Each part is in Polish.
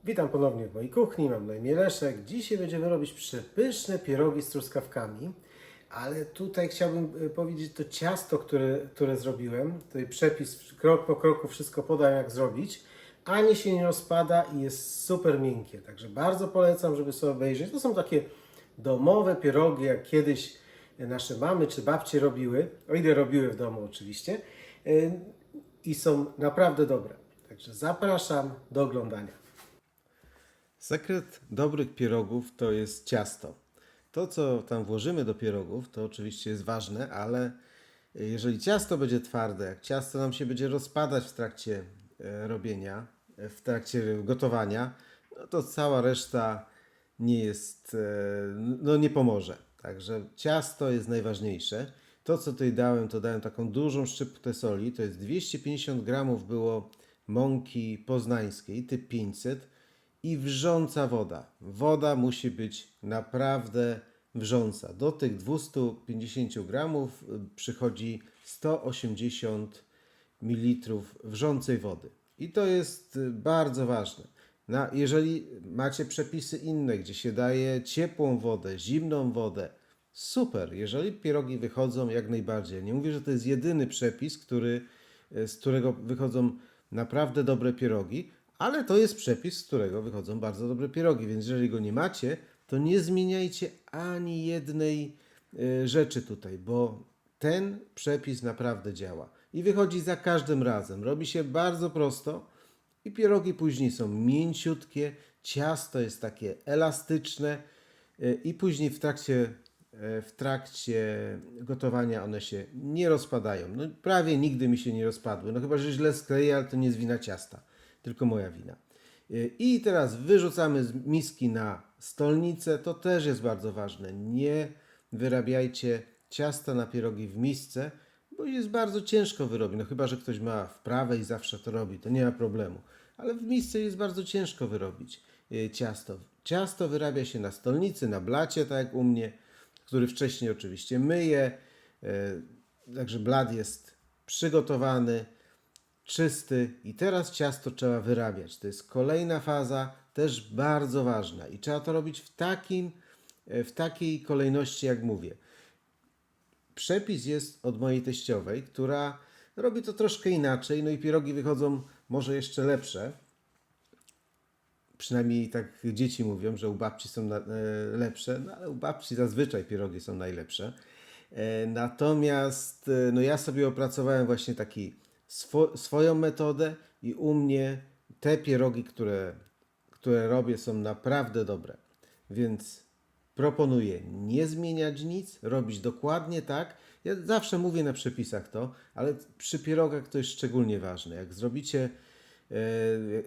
Witam ponownie w mojej kuchni, mam na imię Leszek. Dzisiaj będziemy robić przepyszne pierogi z truskawkami, ale tutaj chciałbym powiedzieć to ciasto, które zrobiłem. Tutaj przepis krok po kroku, wszystko podam jak zrobić. Ani się nie rozpada i jest super miękkie, także bardzo polecam, żeby sobie obejrzeć. To są takie domowe pierogi, jak kiedyś nasze mamy czy babcie robiły, o ile robiły w domu oczywiście, i są naprawdę dobre. Także zapraszam do oglądania. Sekret dobrych pierogów to jest ciasto. To, co tam włożymy do pierogów, to oczywiście jest ważne, ale jeżeli ciasto będzie twarde, jak ciasto nam się będzie rozpadać w trakcie robienia, w trakcie gotowania, no to cała reszta nie jest, no nie pomoże. Także ciasto jest najważniejsze. To, co tutaj dałem, to dałem taką dużą szczyptę soli. To jest 250 gramów było mąki poznańskiej, typ 500 i wrząca woda. Woda musi być naprawdę wrząca. Do tych 250 gramów przychodzi 180 ml wrzącej wody. I to jest bardzo ważne. Jeżeli macie przepisy inne, gdzie się daje ciepłą wodę, zimną wodę, super. Jeżeli pierogi wychodzą, jak najbardziej. Nie mówię, że to jest jedyny przepis, z którego wychodzą naprawdę dobre pierogi, ale to jest przepis, z którego wychodzą bardzo dobre pierogi, więc jeżeli go nie macie, to nie zmieniajcie ani jednej rzeczy tutaj, bo ten przepis naprawdę działa i wychodzi za każdym razem. Robi się bardzo prosto i pierogi później są mięciutkie, ciasto jest takie elastyczne i później w trakcie gotowania one się nie rozpadają. No, prawie nigdy mi się nie rozpadły. No chyba, że źle skleję, ale to nie jest wina ciasta, tylko moja wina. I teraz wyrzucamy z miski na stolnicę. To też jest bardzo ważne. Nie wyrabiajcie ciasta na pierogi w misce, bo jest bardzo ciężko wyrobić. No chyba, że ktoś ma wprawę i zawsze to robi, to nie ma problemu. Ale w misce jest bardzo ciężko wyrobić ciasto. Ciasto wyrabia się na stolnicy, na blacie, tak jak u mnie, który wcześniej oczywiście myję. Także blat jest przygotowany, czysty i teraz ciasto trzeba wyrabiać. To jest kolejna faza, też bardzo ważna i trzeba to robić w takiej kolejności, jak mówię. Przepis jest od mojej teściowej, która robi to troszkę inaczej, no i pierogi wychodzą może jeszcze lepsze. Przynajmniej tak dzieci mówią, że u babci są lepsze, no ale u babci zazwyczaj pierogi są najlepsze. Natomiast no ja sobie opracowałem właśnie taki swoją metodę i u mnie te pierogi, które robię, są naprawdę dobre. Więc proponuję nie zmieniać nic, robić dokładnie tak. Ja zawsze mówię na przepisach to, ale przy pierogach to jest szczególnie ważne. Jak zrobicie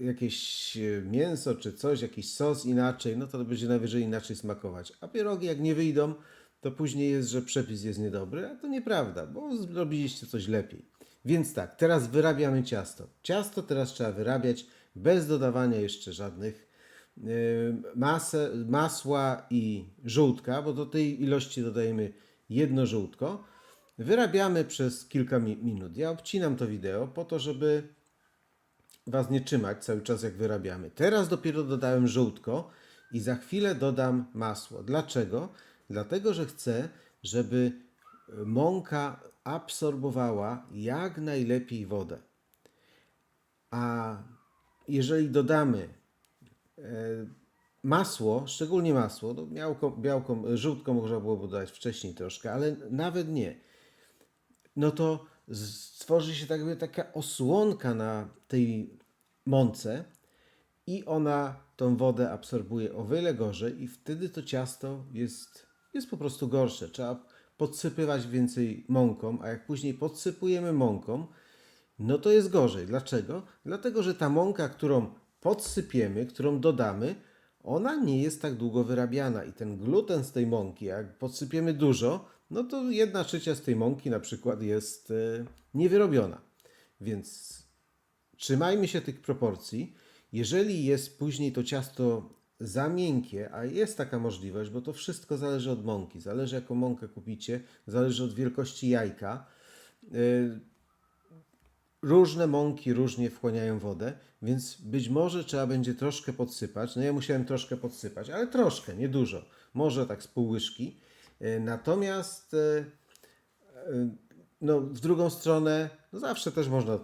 jakieś mięso czy coś, jakiś sos inaczej, no to będzie najwyżej inaczej smakować. A pierogi jak nie wyjdą, to później jest, że przepis jest niedobry, a to nieprawda, bo zrobiliście coś lepiej. Więc tak, teraz wyrabiamy ciasto. Ciasto teraz trzeba wyrabiać bez dodawania jeszcze żadnych masła i żółtka, bo do tej ilości dodajemy jedno żółtko. Wyrabiamy przez kilka minut. Ja obcinam to wideo po to, żeby Was nie trzymać cały czas jak wyrabiamy. Teraz dopiero dodałem żółtko i za chwilę dodam masło. Dlaczego? Dlatego, że chcę, żeby mąka absorbowała jak najlepiej wodę. A jeżeli dodamy masło, szczególnie masło, no żółtko można było dodać wcześniej troszkę, ale nawet nie, no to stworzy się taka osłonka na tej mące i ona tą wodę absorbuje o wiele gorzej i wtedy to ciasto jest po prostu gorsze. Trzeba podsypywać więcej mąką, a jak później podsypujemy mąką, no to jest gorzej. Dlaczego? Dlatego, że ta mąka, którą podsypiemy, którą dodamy, ona nie jest tak długo wyrabiana i ten gluten z tej mąki, jak podsypiemy dużo, no to 1/3 z tej mąki na przykład jest niewyrobiona. Więc trzymajmy się tych proporcji. Jeżeli jest później to ciasto za miękkie, a jest taka możliwość, bo to wszystko zależy od mąki, zależy jaką mąkę kupicie, zależy od wielkości jajka. różne mąki różnie wchłaniają wodę, więc być może trzeba będzie troszkę podsypać. No ja musiałem troszkę podsypać, ale troszkę, nie dużo. Może tak z pół łyżki. Natomiast no, w drugą stronę, no zawsze też można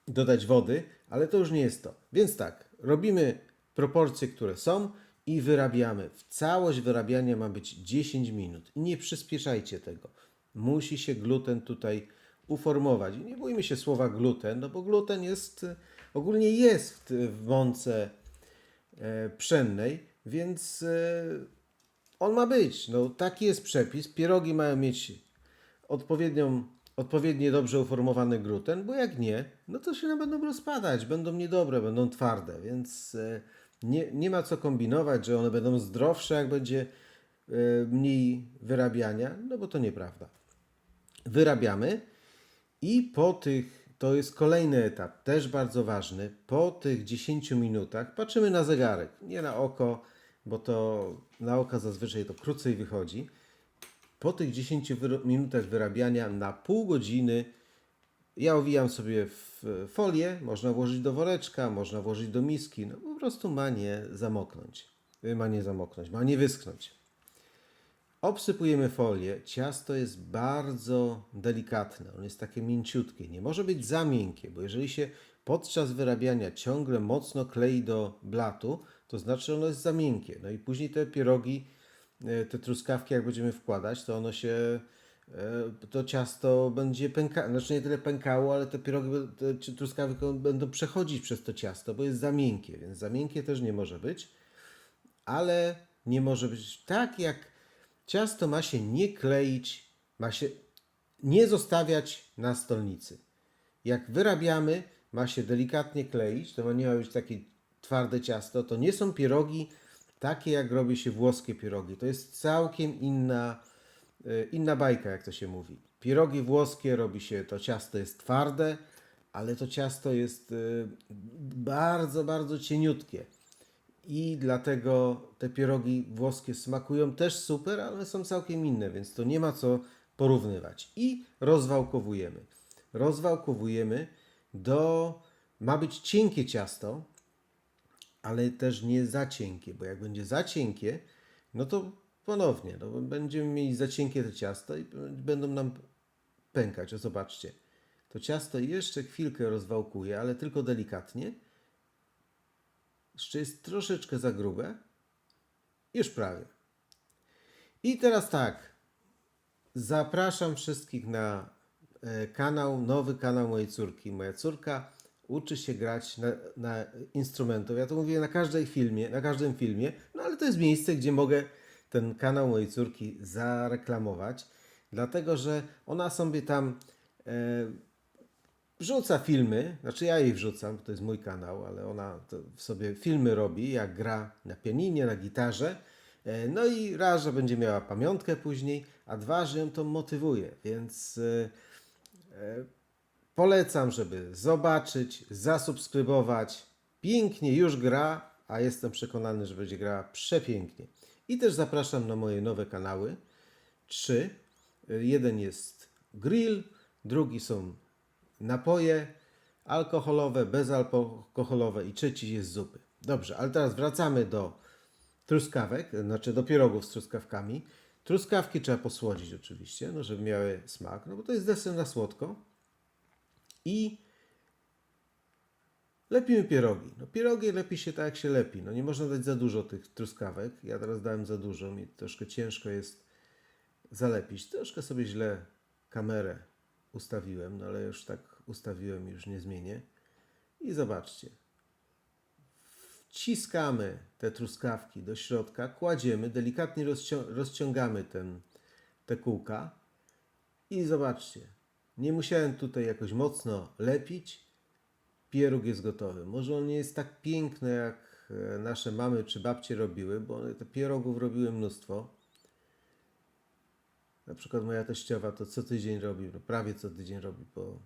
dodać wody, ale to już nie jest to. Więc tak, robimy proporcje, które są i wyrabiamy. Całość wyrabiania ma być 10 minut. I nie przyspieszajcie tego. Musi się gluten tutaj uformować. I nie bójmy się słowa gluten, no bo gluten jest, ogólnie jest w mące pszennej, więc on ma być. No, taki jest przepis. Pierogi mają mieć odpowiednio dobrze uformowany gluten, bo jak nie, no to się nam będą rozpadać, będą niedobre, będą twarde, więc nie ma co kombinować, że one będą zdrowsze, jak będzie mniej wyrabiania, no bo to nieprawda. Wyrabiamy i po tych, to jest kolejny etap, też bardzo ważny, po tych 10 minutach patrzymy na zegarek, nie na oko, bo to na oko zazwyczaj to krócej wychodzi. Po tych 10 minutach wyrabiania na pół godziny ja owijam sobie w folię, można włożyć do woreczka, można włożyć do miski, no po prostu ma nie zamoknąć. Ma nie wyschnąć. Obsypujemy folię. Ciasto jest bardzo delikatne, ono jest takie mięciutkie. Nie może być za miękkie, bo jeżeli się podczas wyrabiania ciągle mocno klei do blatu, to znaczy, że ono jest za miękkie. No i później te pierogi, te truskawki, jak będziemy wkładać, to ono się, to ciasto będzie pękało, znaczy nie tyle pękało, ale te pierogi, te truskawki będą przechodzić przez to ciasto, bo jest za miękkie, więc za miękkie też nie może być, ale nie może być tak, jak ciasto ma się nie kleić, ma się nie zostawiać na stolnicy. Jak wyrabiamy, ma się delikatnie kleić, to nie ma być takie twarde ciasto. To nie są pierogi takie, jak robi się włoskie pierogi. To jest całkiem inna bajka, jak to się mówi. Pierogi włoskie robi się, to ciasto jest twarde, ale to ciasto jest bardzo, bardzo cieniutkie. I dlatego te pierogi włoskie smakują też super, ale one są całkiem inne, więc to nie ma co porównywać. I rozwałkowujemy. Rozwałkowujemy ma być cienkie ciasto, ale też nie za cienkie, bo jak będzie za cienkie, no to ponownie, no, będziemy mieli za cienkie to ciasto i będą nam pękać. O, zobaczcie, to ciasto jeszcze chwilkę rozwałkuje, ale tylko delikatnie. Jeszcze jest troszeczkę za grube. Już prawie. I teraz tak, zapraszam wszystkich na nowy kanał mojej córki. Moja córka uczy się grać na instrumentach. Ja to mówię na każdym filmie, no ale to jest miejsce, gdzie mogę ten kanał mojej córki zareklamować, dlatego że ona sobie tam wrzuca filmy, znaczy ja jej wrzucam, to jest mój kanał, ale ona sobie filmy robi, jak gra na pianinie, na gitarze. No i raz, że będzie miała pamiątkę później, a dwa, że ją to motywuje, więc polecam, żeby zobaczyć, zasubskrybować. Pięknie już gra, a jestem przekonany, że będzie grała przepięknie. I też zapraszam na moje nowe kanały. 3. Jeden jest grill, drugi są napoje alkoholowe, bezalkoholowe i trzeci jest zupy. Dobrze, ale teraz wracamy do truskawek, znaczy do pierogów z truskawkami. Truskawki trzeba posłodzić oczywiście, no żeby miały smak, no bo to jest deser na słodko. I lepimy pierogi. No pierogi lepi się tak, jak się lepi. No nie można dać za dużo tych truskawek. Ja teraz dałem za dużo, mi troszkę ciężko jest zalepić. Troszkę sobie źle kamerę ustawiłem, no ale już tak ustawiłem, już nie zmienię. I zobaczcie. Wciskamy te truskawki do środka, kładziemy, delikatnie rozciągamy te kółka i zobaczcie. Nie musiałem tutaj jakoś mocno lepić. Pieróg jest gotowy. Może on nie jest tak piękny, jak nasze mamy czy babcie robiły, bo one te pierogów robiły mnóstwo. Na przykład moja teściowa to co tydzień robi, no prawie co tydzień robi po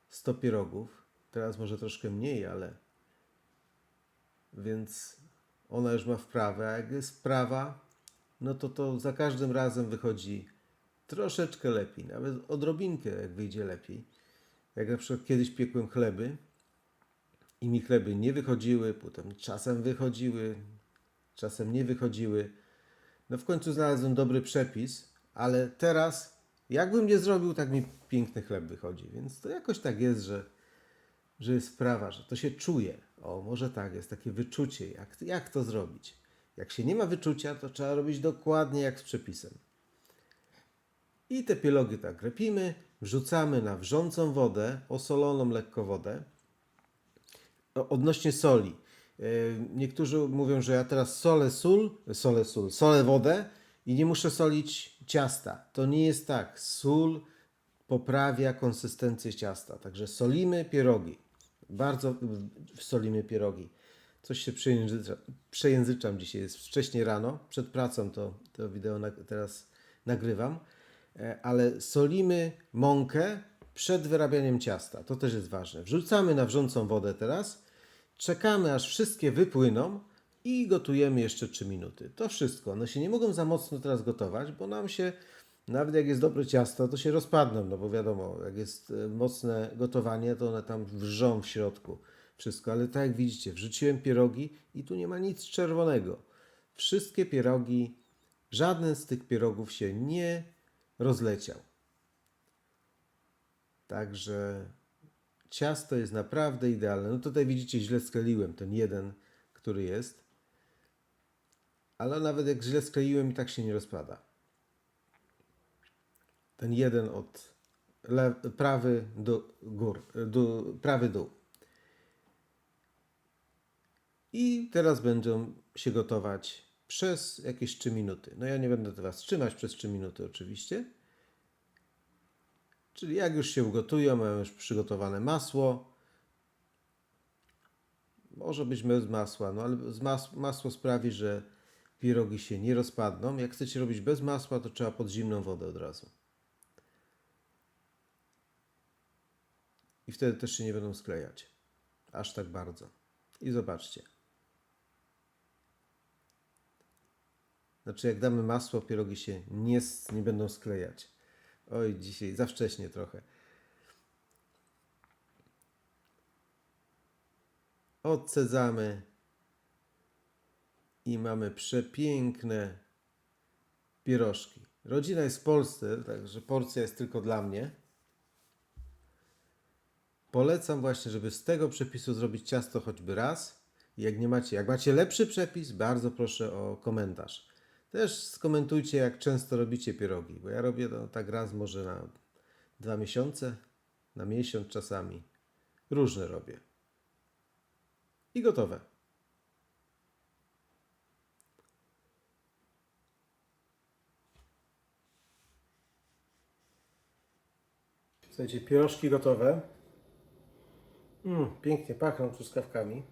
100 pierogów. Teraz może troszkę mniej, ale więc ona już ma wprawę, a jak jest wprawa, no to za każdym razem wychodzi troszeczkę lepiej, nawet odrobinkę jak wyjdzie lepiej. Jak na przykład kiedyś piekłem chleby i mi chleby nie wychodziły, potem czasem wychodziły, czasem nie wychodziły. No w końcu znalazłem dobry przepis, ale teraz jakbym nie zrobił, tak mi piękny chleb wychodzi. Więc to jakoś tak jest, że jest sprawa, że to się czuje. O, może tak, jest takie wyczucie, jak to zrobić. Jak się nie ma wyczucia, to trzeba robić dokładnie jak z przepisem. I te pierogi tak repimy, wrzucamy na wrzącą wodę, osoloną lekko wodę. Odnośnie soli. Niektórzy mówią, że ja teraz solę wodę i nie muszę solić ciasta. To nie jest tak. Sól poprawia konsystencję ciasta. Także solimy pierogi. Bardzo solimy pierogi. Coś się przejęzyczam dzisiaj. Jest wcześnie rano. Przed pracą to wideo teraz nagrywam. Ale solimy mąkę przed wyrabianiem ciasta. To też jest ważne. Wrzucamy na wrzącą wodę teraz. Czekamy, aż wszystkie wypłyną i gotujemy jeszcze 3 minuty. To wszystko. One się nie mogą za mocno teraz gotować, bo nam się, nawet jak jest dobre ciasto, to się rozpadną, no bo wiadomo, jak jest mocne gotowanie, to one tam wrzą w środku wszystko. Ale tak jak widzicie, wrzuciłem pierogi i tu nie ma nic czerwonego. Wszystkie pierogi, żaden z tych pierogów się nie rozleciał. Także ciasto jest naprawdę idealne. No tutaj widzicie, źle skleiłem ten jeden, który jest. Ale nawet jak źle skleiłem, i tak się nie rozpada. Ten jeden od prawy do prawy dół. I teraz będą się gotować przez jakieś 3 minuty. No ja nie będę Was trzymać przez 3 minuty oczywiście. Czyli jak już się ugotują, mam już przygotowane masło. Może być bez masła, no ale masło sprawi, że pierogi się nie rozpadną. Jak chcecie robić bez masła, to trzeba pod zimną wodę od razu. I wtedy też się nie będą sklejać. Aż tak bardzo. I zobaczcie. Znaczy jak damy masło, pierogi się nie będą sklejać. Oj, dzisiaj za wcześnie trochę. Odcedzamy i mamy przepiękne pierożki. Rodzina jest w Polsce, także porcja jest tylko dla mnie. Polecam właśnie, żeby z tego przepisu zrobić ciasto choćby raz. Jak macie lepszy przepis, bardzo proszę o komentarz. Też skomentujcie, jak często robicie pierogi, bo ja robię to tak raz może na 2 miesiące, na miesiąc czasami. Różne robię. I gotowe. Słuchajcie, pierożki gotowe. Pięknie pachną truskawkami.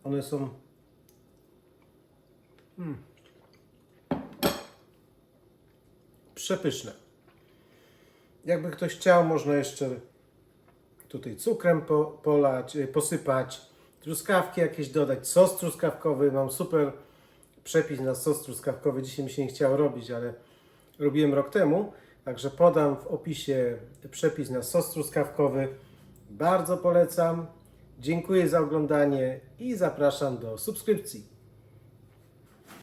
One są przepyszne. Jakby ktoś chciał, można jeszcze tutaj cukrem polać, posypać, truskawki jakieś dodać, sos truskawkowy. Mam super przepis na sos truskawkowy. Dzisiaj mi się nie chciało robić, ale robiłem rok temu. Także podam w opisie przepis na sos truskawkowy. Bardzo polecam. Dziękuję za oglądanie i zapraszam do subskrypcji.